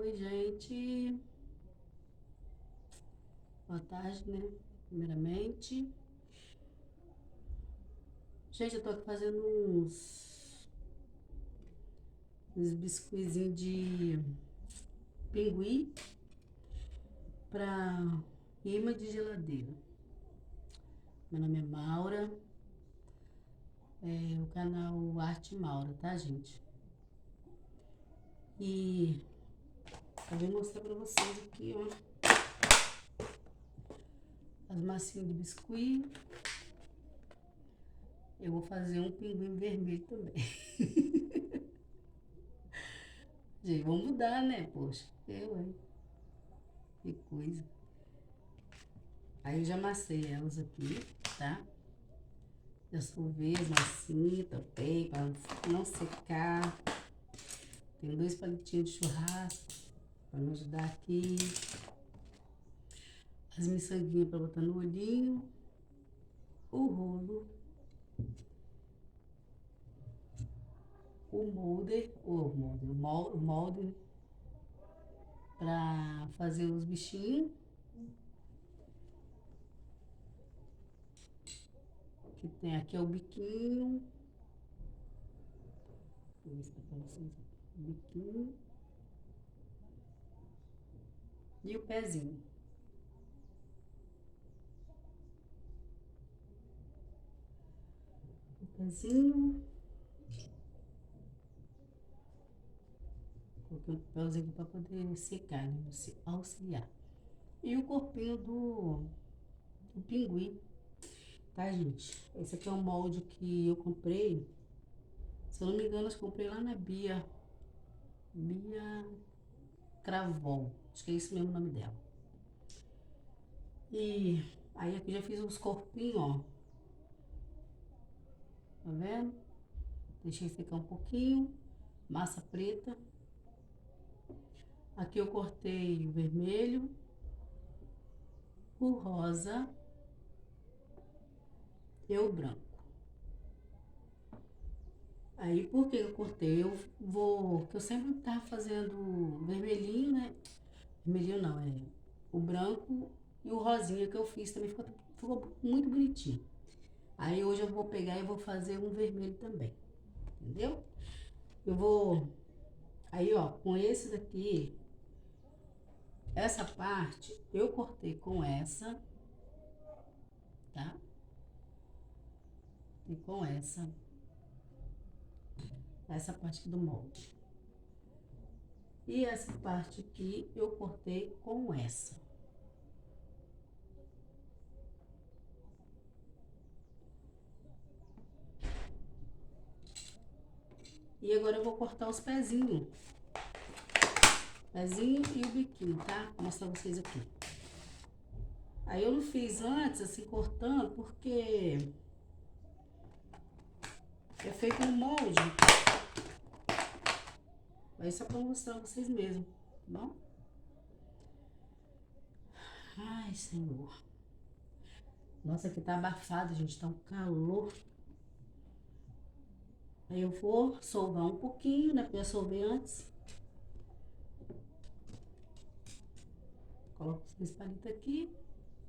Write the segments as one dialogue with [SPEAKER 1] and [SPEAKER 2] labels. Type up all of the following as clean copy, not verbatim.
[SPEAKER 1] Oi, gente. Boa tarde, né? Primeiramente. Gente, eu tô aqui fazendo uns biscoizinhos de pinguim pra imã de geladeira. Meu nome é Maura, é o canal Arte Maura, tá, gente? E eu vou mostrar pra vocês aqui, ó, as massinhas de biscuit. Eu vou fazer um pinguim vermelho também. Gente, vamos mudar, né? Poxa, hein? Que coisa. Aí eu já amassei elas aqui, tá? Já solvei as massinhas, tampei para não secar. Tem 2 palitinhos de churrasco para me ajudar aqui. As miçanguinhas para botar no olhinho. O rolo. O molde para fazer os bichinhos. Que tem aqui é o biquinho. Vou mostrar para vocês o biquinho. E o pezinho. O pezinho. Coloquei um papelzinho para poder secar, né? Auxiliar. E o corpinho do pinguim. Tá, gente? Esse aqui é um molde que eu comprei. Se eu não me engano, eu comprei lá na Bia Cravol. Acho que é esse mesmo o nome dela. E aí aqui já fiz os corpinhos, ó. Tá vendo? Deixei secar um pouquinho. Massa preta. Aqui eu cortei o vermelho, o rosa e o branco. Aí, por que eu cortei? Que eu sempre tava fazendo vermelhinho, né? Vermelhinho não, é o branco e o rosinha que eu fiz também ficou muito bonitinho. Aí hoje eu vou pegar e vou fazer um vermelho também, entendeu? Eu vou, aí ó, com esse daqui, essa parte eu cortei com essa, tá? E com essa parte aqui do molde. E essa parte aqui eu cortei com essa. E agora eu vou cortar os pezinhos. Pezinho e o biquinho, tá? Vou mostrar pra vocês aqui. Aí eu não fiz antes, assim, cortando, porque é feito no molde. Aí só pra mostrar pra vocês mesmo, tá bom? Ai, Senhor. Nossa, aqui tá abafado, gente, tá um calor. Aí eu vou solvar um pouquinho, né? Porque eu solvei antes. Coloco os 2 palitos aqui,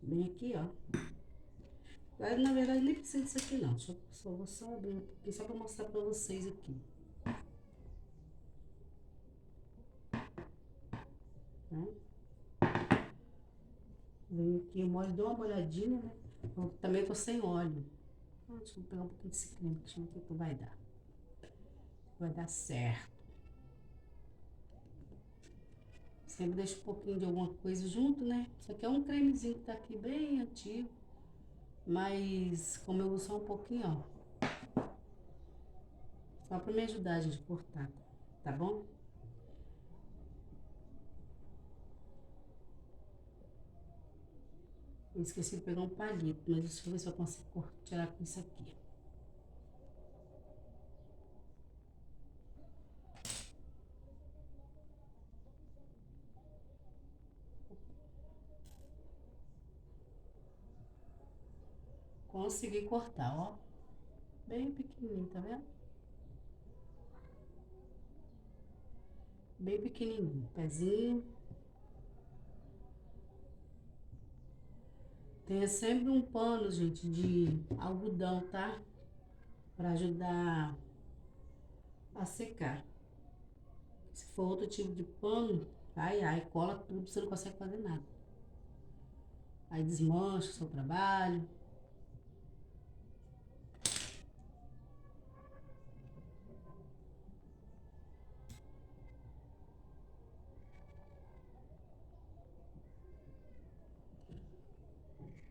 [SPEAKER 1] bem aqui, ó. Aí, na verdade, nem precisa disso aqui, não. Só vou só abrir um pouquinho, só pra mostrar pra vocês aqui. Tá? Vem aqui, eu molho, dou uma molhadinha, né? Eu também tô sem óleo. Deixa eu pegar um pouquinho desse creme, deixa eu ver o que vai dar. Vai dar certo. Sempre deixo um pouquinho de alguma coisa junto, né? Isso aqui é um cremezinho que tá aqui bem antigo. Mas como eu uso só um pouquinho, ó. Só pra me ajudar, gente, a cortar. Tá bom? Eu esqueci de pegar um palito, mas deixa eu ver se eu consigo tirar com isso aqui. Consegui cortar, ó. Bem pequenininho, tá vendo? bem pequenininho, pezinho. Tenha sempre um pano, gente, de algodão, tá? Pra ajudar a secar. Se for outro tipo de pano, ai, ai, cola tudo, você não consegue fazer nada. Aí desmancha o seu trabalho.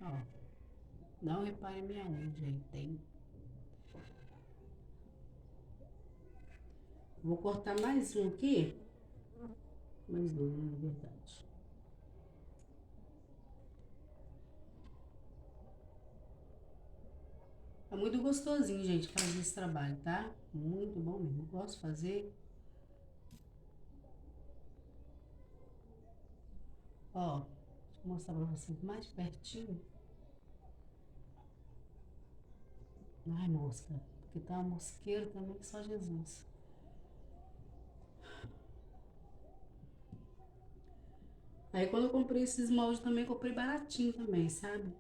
[SPEAKER 1] Ó, não repare minha unha, gente, tem. Vou cortar mais um aqui. Mais dois, na verdade. É muito gostosinho, gente, fazer esse trabalho, tá? Muito bom mesmo. Eu gosto de fazer. Ó, deixa eu mostrar pra vocês mais pertinho. Ai, mosca. Porque tá uma mosqueira também que só Jesus. Aí quando eu comprei esses moldes também, comprei baratinho também, sabe?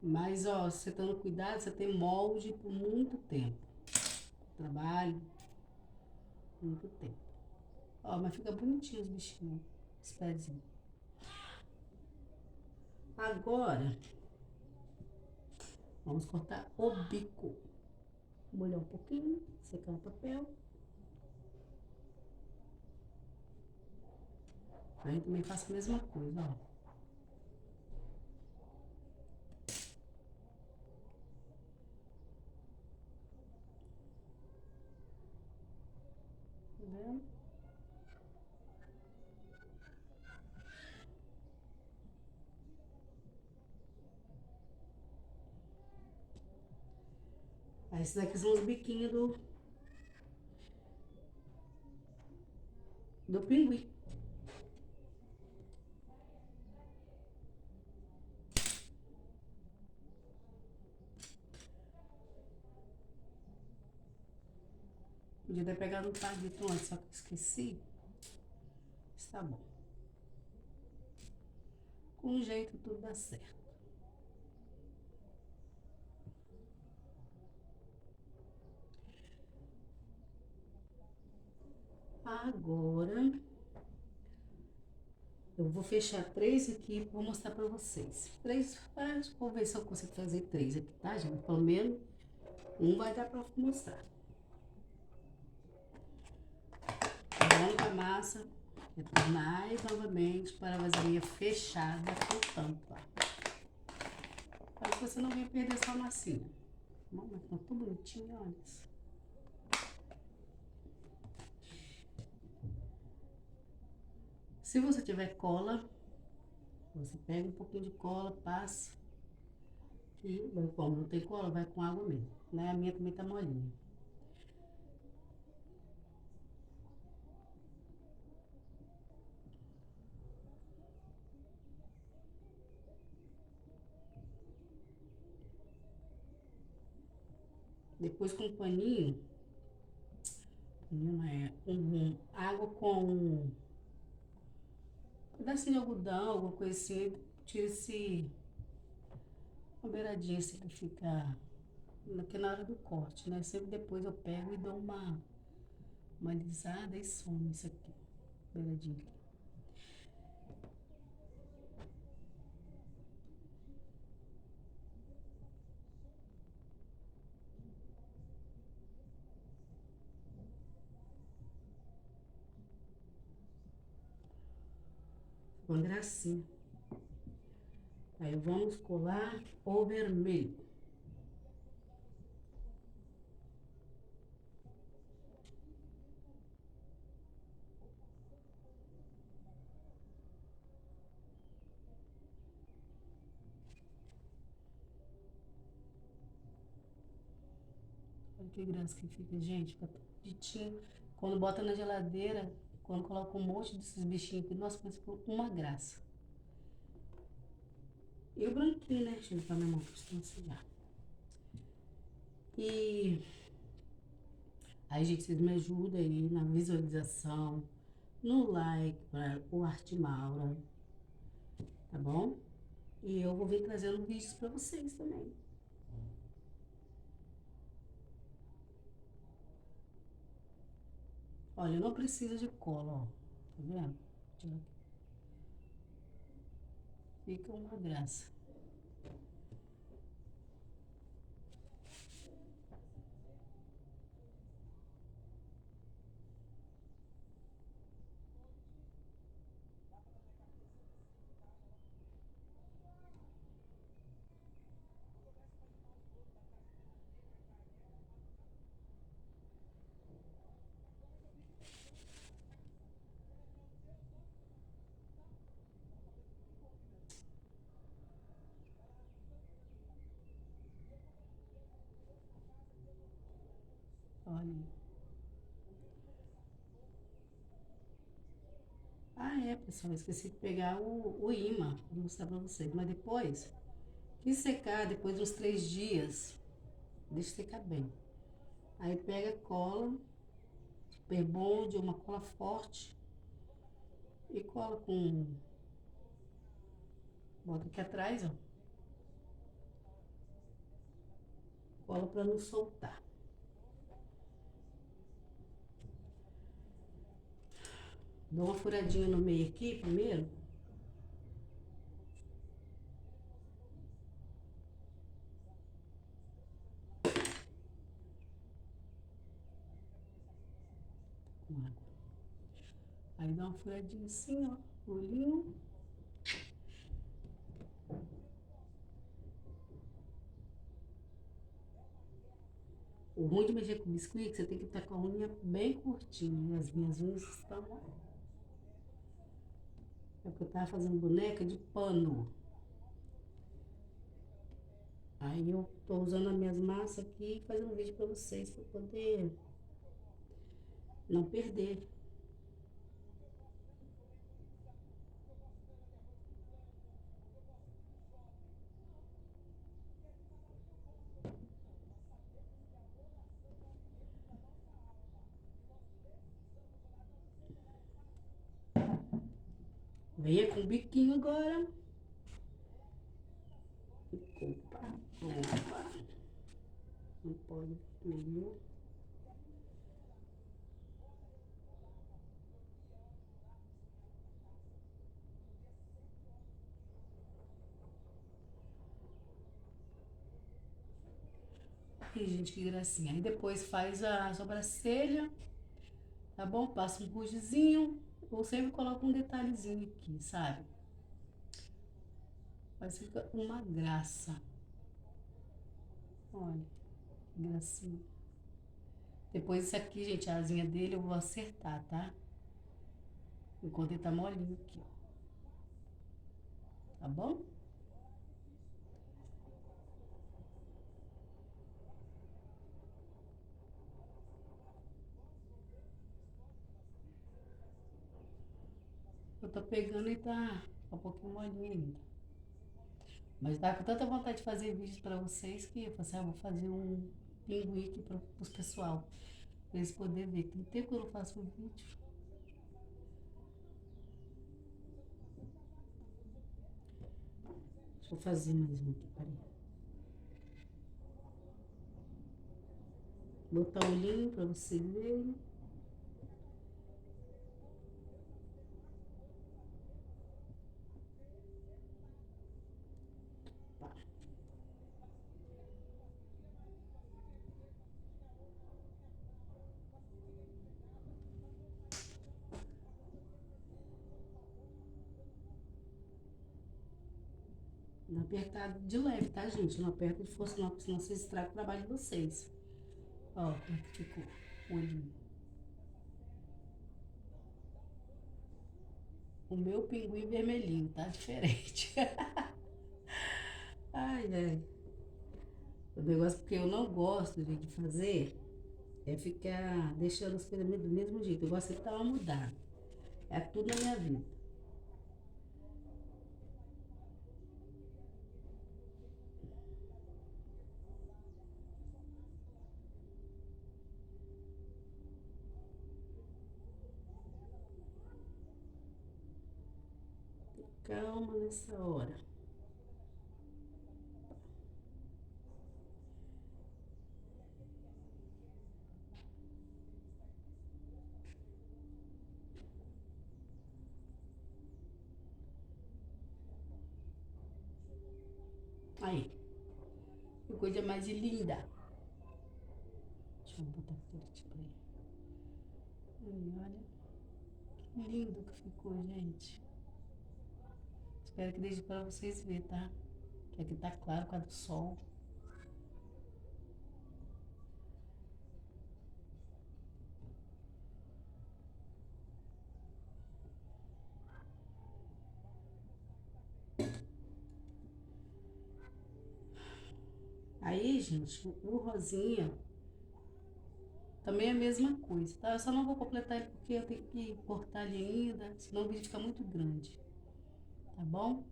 [SPEAKER 1] Mas, ó, você tendo cuidado, você tem molde por muito tempo. Trabalho, muito tempo. Ó, mas fica bonitinho os bichinhos, os pezinhos. Agora, vamos cortar o bico. Molhar um pouquinho, secar o papel. Aí também faço a mesma coisa, ó. Tá vendo? Aí esses daqui são os biquinhos do pinguim. Podia ter pegado um palito antes, só que esqueci. Está bom. Com um jeito tudo dá certo. Agora, eu vou fechar três aqui e vou mostrar pra vocês. Três, vou ver se eu consigo fazer três aqui, tá, gente? Pelo menos um vai dar pra mostrar. Tirando a massa, retornai novamente para a vasilha fechada com tampa. Para que você não venha perder sua massinha. Bom, mas tá tão bonitinho, olha isso. Se você tiver cola, você pega um pouquinho de cola, passa. E como não tem cola, vai com água mesmo. Né? A minha também tá molinha. Depois com um paninho, água com um pedacinho de algodão, alguma coisa assim, tira uma beiradinha assim que fica que na hora do corte, né? Sempre depois eu pego e dou uma alisada e some isso aqui, beiradinha aqui. Ficou uma gracinha. Aí vamos colar o vermelho. Olha que graça que fica, gente. Fica tudo bonitinho. Quando bota na geladeira, quando coloca um monte desses bichinhos aqui, nossa, mas ficou uma graça. E o branquinho, né, gente, pra minha mão costuma sujar. E Aí, gente, vocês me ajudam aí na visualização, no like para o Arte Maura, tá bom? E eu vou vir trazendo vídeos para vocês também. Olha, não precisa de cola, ó. Tá vendo? Fica uma graça. Olha. Ah, é, pessoal, esqueci de pegar o imã, vou mostrar pra vocês. Mas depois, que secar, depois de uns 3 dias, deixa secar bem. Aí pega cola, super bond, uma cola forte, e cola com, bota aqui atrás, ó, cola pra não soltar. Dou uma furadinha no meio aqui primeiro. Com água. Aí dá uma furadinha assim, ó, olhinho. O ruim de mexer com biscuit é que você tem que estar com a unha bem curtinha. E as minhas unhas estão. É porque eu tava fazendo boneca de pano. Aí eu tô usando as minhas massas aqui e fazendo um vídeo pra vocês, pra poder não perder. Venha com o biquinho agora. Opa, opa. Não pode mesmo. Ai, gente, que gracinha. Aí depois faz a sobrancelha, tá bom? Passa um rougezinho. Ou sempre coloca um detalhezinho aqui, sabe? Mas fica uma graça. Olha, que gracinha. Depois isso aqui, gente, a asinha dele eu vou acertar, tá? Enquanto ele tá molinho aqui, ó. Tá bom? Eu tô pegando e tá um pouquinho molinho ainda. Mas tá com tanta vontade de fazer vídeos pra vocês que eu falei assim, vou fazer um pinguim aqui pros pessoal. Pra eles poderem ver. Tem tempo que eu não faço um vídeo. Deixa eu fazer mais um aqui, peraí. Botar o olhinho pra vocês verem. Não apertar de leve, tá, gente? Não aperta de força não, porque senão vocês estragam o trabalho de vocês. Ó, como é que ficou o olhinho. O meu pinguim vermelhinho, tá diferente. Ai, ai. O negócio que eu não gosto, gente, de fazer é ficar deixando as coisas do mesmo jeito. Eu gosto de dar uma mudada. É tudo na minha vida. calma nessa hora. Aí, que coisa mais linda. Deixa eu botar aqui pra ele. Olha, que lindo que ficou, gente. Espero que deixe para vocês verem, tá? Que aqui tá claro com a do sol. Aí, gente, o rosinha também é a mesma coisa, tá? Eu só não vou completar ele porque eu tenho que cortar ele ainda, senão o vídeo fica muito grande, tá bom?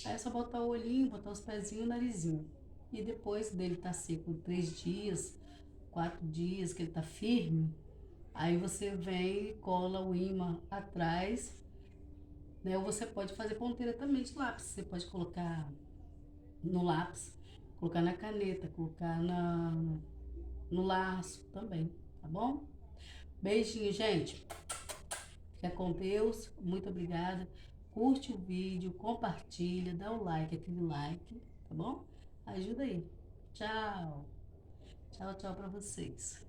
[SPEAKER 1] Aí é só botar o olhinho, botar os pezinhos e o narizinho. E depois dele tá seco 3 dias, 4 dias, que ele tá firme, aí você vem e cola o ímã atrás, né? Ou você pode fazer ponteira também de lápis. Você pode colocar no lápis, colocar na caneta, colocar no laço também, tá bom? Beijinho, gente. Fica com Deus. Muito obrigada. Curte o vídeo, compartilha, dá o like, aquele like, tá bom? Ajuda aí. Tchau. Tchau, tchau pra vocês.